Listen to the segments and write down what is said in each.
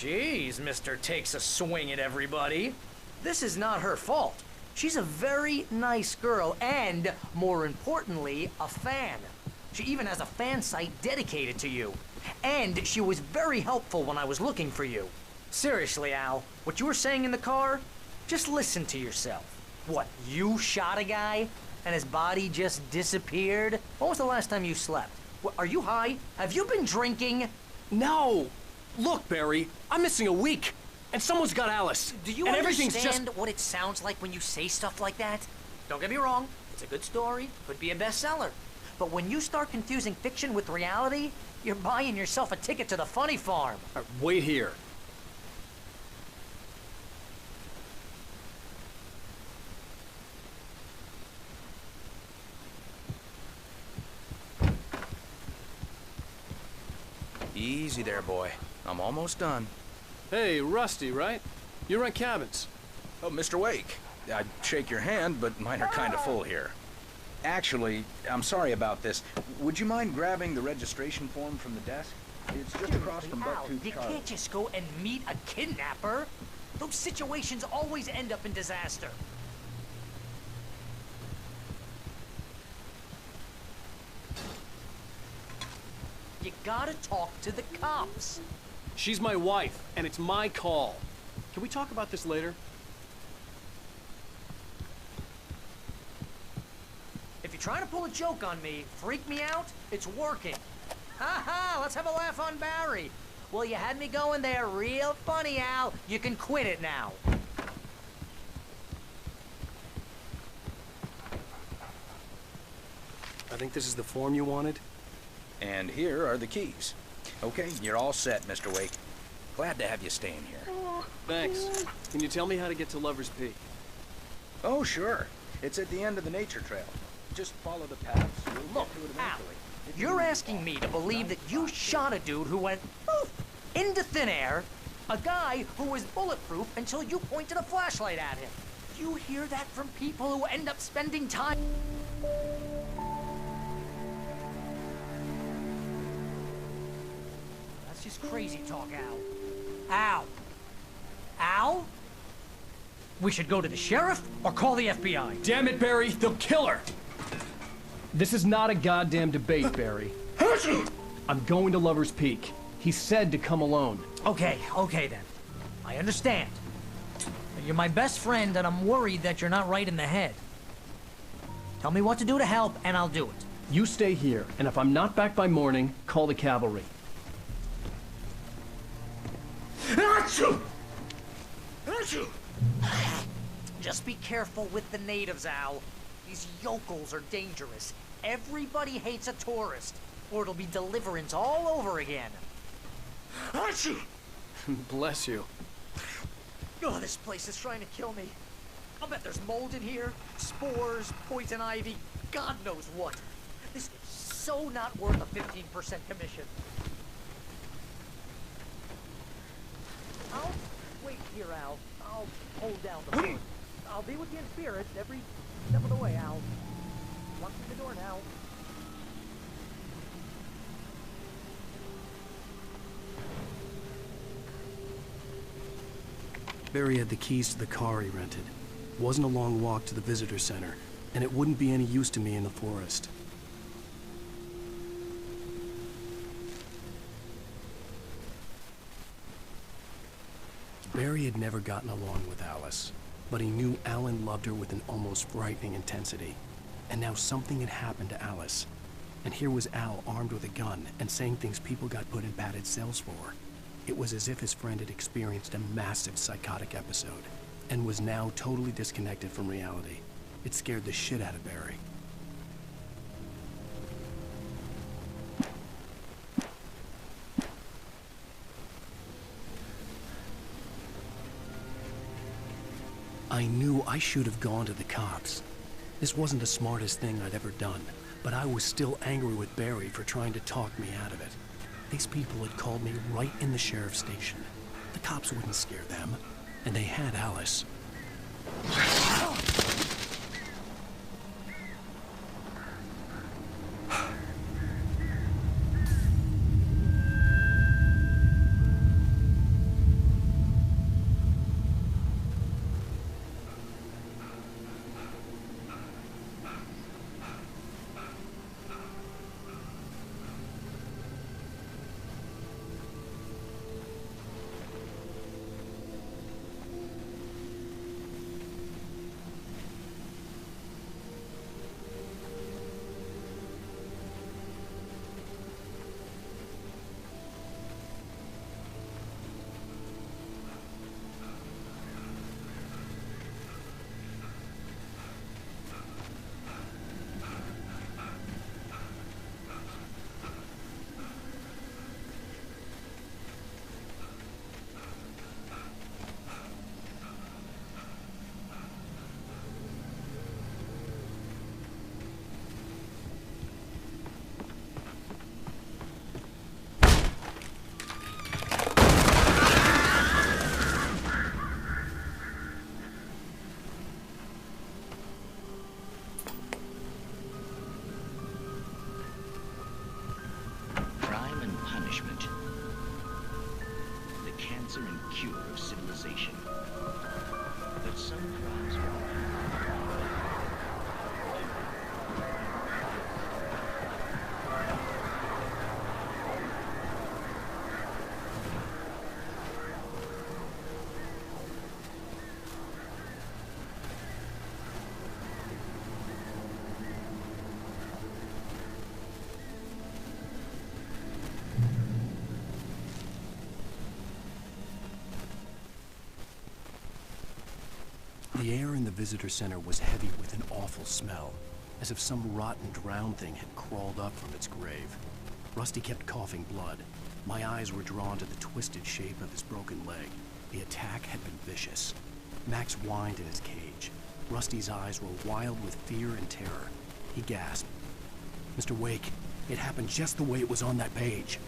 Jeez, Mr. Takes a Swing at Everybody. This is not her fault. She's a very nice girl and, more importantly, a fan. She even has a fan site dedicated to you. And she was very helpful when I was looking for you. Seriously, Al, what you were saying in the car, just listen to yourself. What, you shot a guy and his body just disappeared? When was the last time you slept? What, are you high? Have you been drinking? No! Look, Barry, I'm missing a week, and someone's got Alice. Do you understand what it sounds like when you say stuff like that? Don't get me wrong, it's a good story, could be a bestseller. But when you start confusing fiction with reality, you're buying yourself a ticket to the funny farm. Wait here. Easy there, boy. I'm almost done. Hey, Rusty, right? You rent cabins. Oh, Mr. Wake. I'd shake your hand, but mine are kind of full here. Actually, I'm sorry about this. Would you mind grabbing the registration form from the desk? It's just across from Bucktooth You Charlie. can't just go and meet a kidnapper. Those situations always end up in disaster. You gotta talk to the cops. She's my wife, and it's my call. Can we talk about this later? If you're trying to pull a joke on me, freak me out, it's working. Ha ha, let's have a laugh on Barry. Well, you had me going there real funny, Al. You can quit it now. I think this is the form you wanted. And here are the keys. Okay, you're all set, Mr. Wake. Glad to have you staying here. Thanks. Can you tell me how to get to Lover's Peak? Oh, sure. It's at the end of the nature trail. Just follow the paths. You'll Look, get to it Al, eventually. you're asking me to believe that you shot a dude who went poof into thin air, a guy who was bulletproof until you pointed a flashlight at him. You hear that from people who end up spending time... That's just crazy talk, Al. Al? Al? We should go to the sheriff or call the FBI. Damn it, Barry, they'll kill her! This is not a goddamn debate, Barry. I'm going to Lover's Peak. He said to come alone. Okay then. I understand. You're my best friend, and I'm worried that you're not right in the head. Tell me what to do to help, and I'll do it. You stay here, and if I'm not back by morning, call the cavalry. Achoo! Achoo! Just be careful with the natives, Al. These yokels are dangerous. Everybody hates a tourist, or it'll be deliverance all over again. Achoo! Bless you. Oh, this place is trying to kill me. I'll bet there's mold in here, spores, poison ivy, God knows what. This is so not worth a 15% commission. I'll wait here, Al. I'll hold down the fort. I'll be with you in spirit every step of the way, Al. Walk through the door now. Barry had the keys to the car he rented. It wasn't a long walk to the visitor center, and it wouldn't be any use to me in the forest. Barry had never gotten along with Alice, but he knew Alan loved her with an almost frightening intensity. And now something had happened to Alice. And here was Al armed with a gun and saying things people got put in padded cells for. It was as if his friend had experienced a massive psychotic episode and was now totally disconnected from reality. It scared the shit out of Barry. I knew I should have gone to the cops. This wasn't the smartest thing I'd ever done, but I was still angry with Barry for trying to talk me out of it. These people had called me right in the sheriff's station. The cops wouldn't scare them, and they had Alice. answer and cure of civilization. But some crimes were The air in the visitor center was heavy with an awful smell, as if some rotten drowned thing had crawled up from its grave. Rusty kept coughing blood. My eyes were drawn to the twisted shape of his broken leg. The attack had been vicious. Max whined in his cage. Rusty's eyes were wild with fear and terror. He gasped. "Mr. Wake, it happened just the way it was on that page."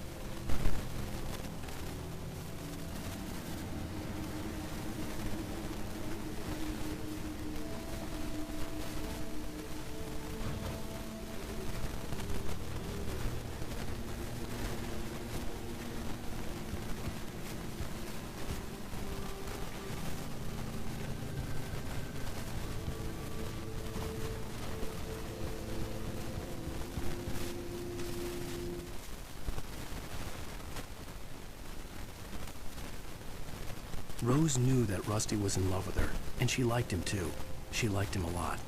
Rose knew that Rusty was in love with her, and she liked him too. She liked him a lot.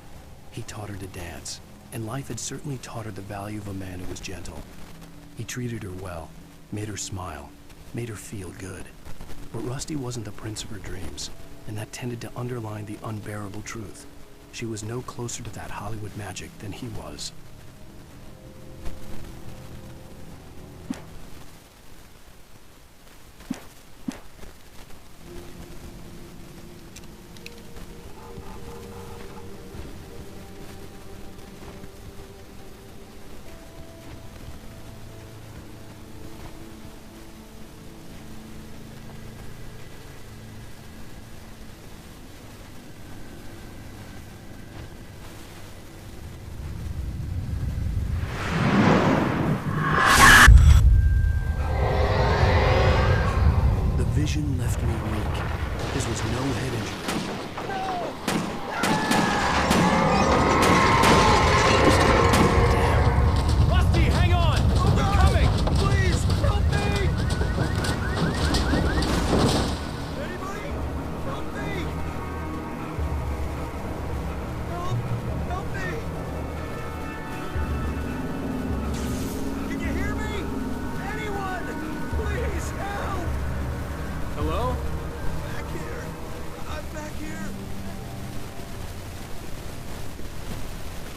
He taught her to dance, and life had certainly taught her the value of a man who was gentle. He treated her well, made her smile, made her feel good. But Rusty wasn't the prince of her dreams, and that tended to underline the unbearable truth. She was no closer to that Hollywood magic than he was. Vision left me weak. This was no head injury. Damn. Rusty, hang on! We're coming! Please, help me! Anybody? Help me! Help me! Can you hear me? Anyone? Please, help! Hello? Back here. I'm back here.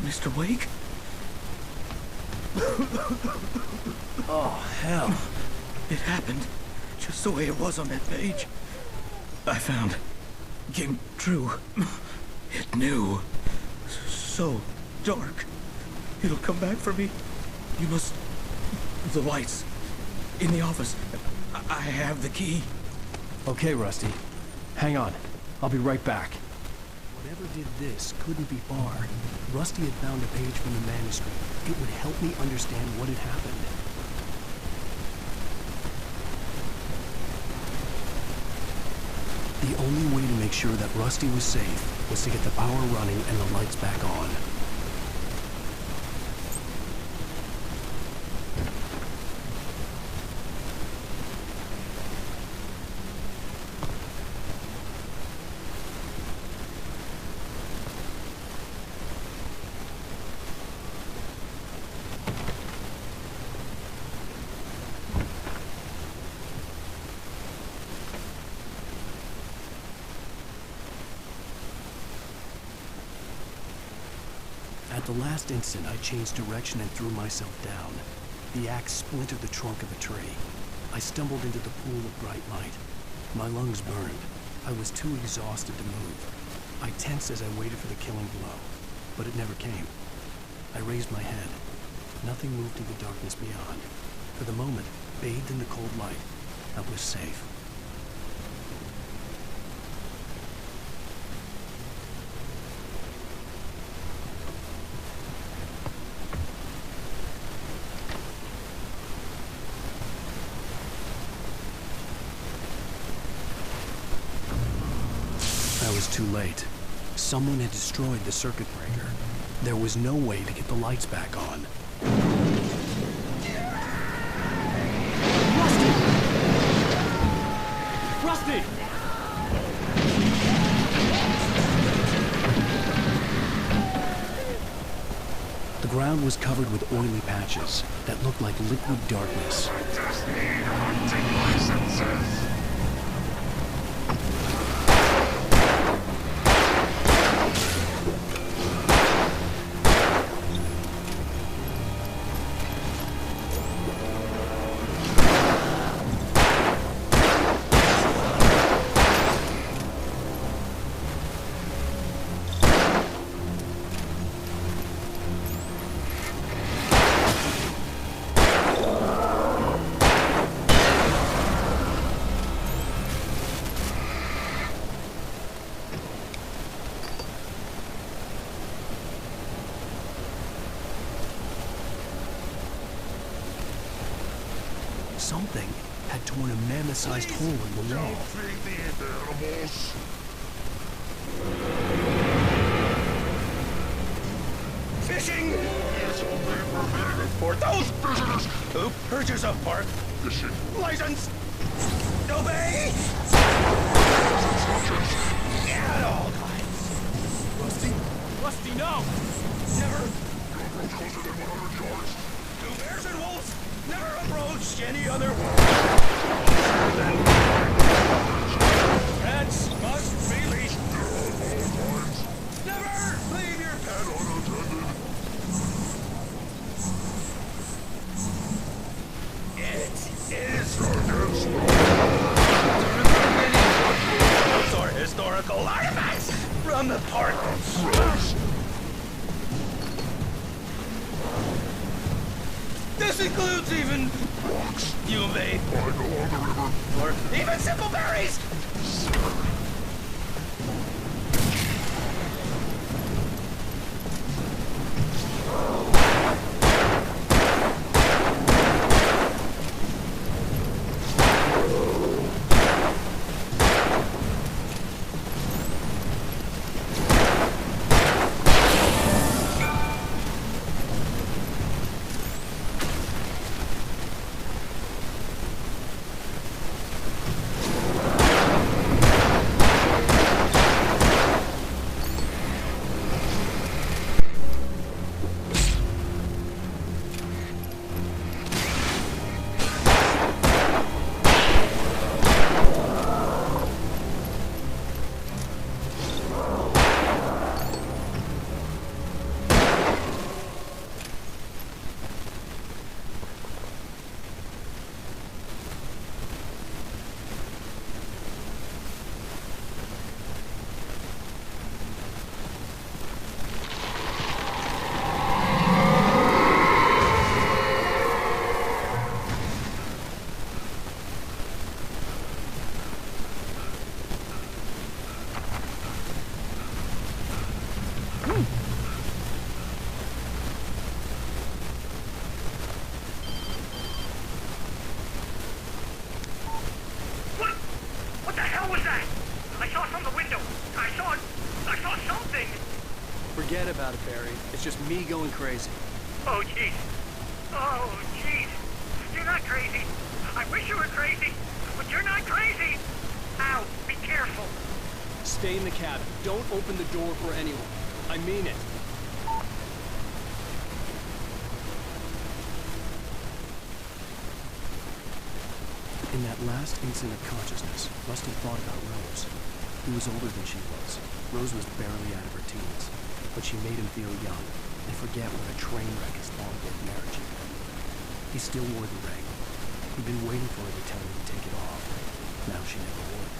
Mr. Wake? Oh, hell. It happened just the way it was on that page. I found. Came true. It knew. So dark. It'll come back for me. You must... The lights. In the office. I have the key. Okay, Rusty. Hang on. I'll be right back. Whatever did this couldn't be Barr. Rusty had found a page from the manuscript. It would help me understand what had happened. The only way to make sure that Rusty was safe was to get the power running and the lights back on. At the last instant, I changed direction and threw myself down. The axe splintered the trunk of a tree. I stumbled into the pool of bright light. My lungs burned. I was too exhausted to move. I tensed as I waited for the killing blow, but it never came. I raised my head. Nothing moved in the darkness beyond. For the moment, bathed in the cold light, I was safe. was too late. Someone had destroyed the circuit breaker. There was no way to get the lights back on. Rusty! The ground was covered with oily patches that looked like liquid darkness. Something had torn a mammoth-sized hole in the wall. Fishing! For those visitors who purchase a park fishing license, obey! At all times. Rusty? Rusty, no! Never. To bears and wolves, never approach any other. Pets must be leashed. Never leave your pet unattended. It is against the those are historical artifacts from the park. This includes even rocks you may find along the river, or even simple berries. What the hell was that? I saw from the window. I saw something. Forget about it, Barry. It's just me going crazy. Oh, jeez. Oh, jeez. You're not crazy. I wish you were crazy, but you're not crazy. Ow, be careful. Stay in the cabin. Don't open the door for anyone. I mean it. In that last instant of consciousness, Rusty thought about Rose. He was older than she was. Rose was barely out of her teens, but she made him feel young and forget what a train wreck his long-lived marriage had been. He still wore the ring. He'd been waiting for her to tell him to take it off. Now she never would.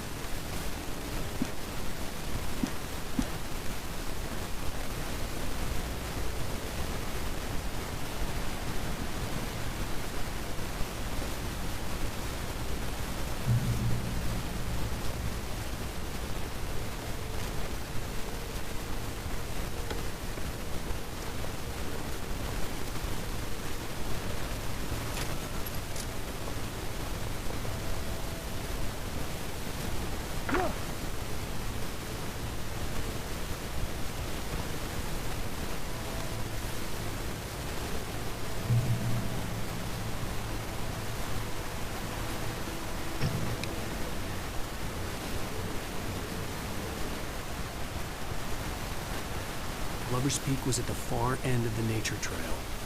Lover's Peak was at the far end of the nature trail.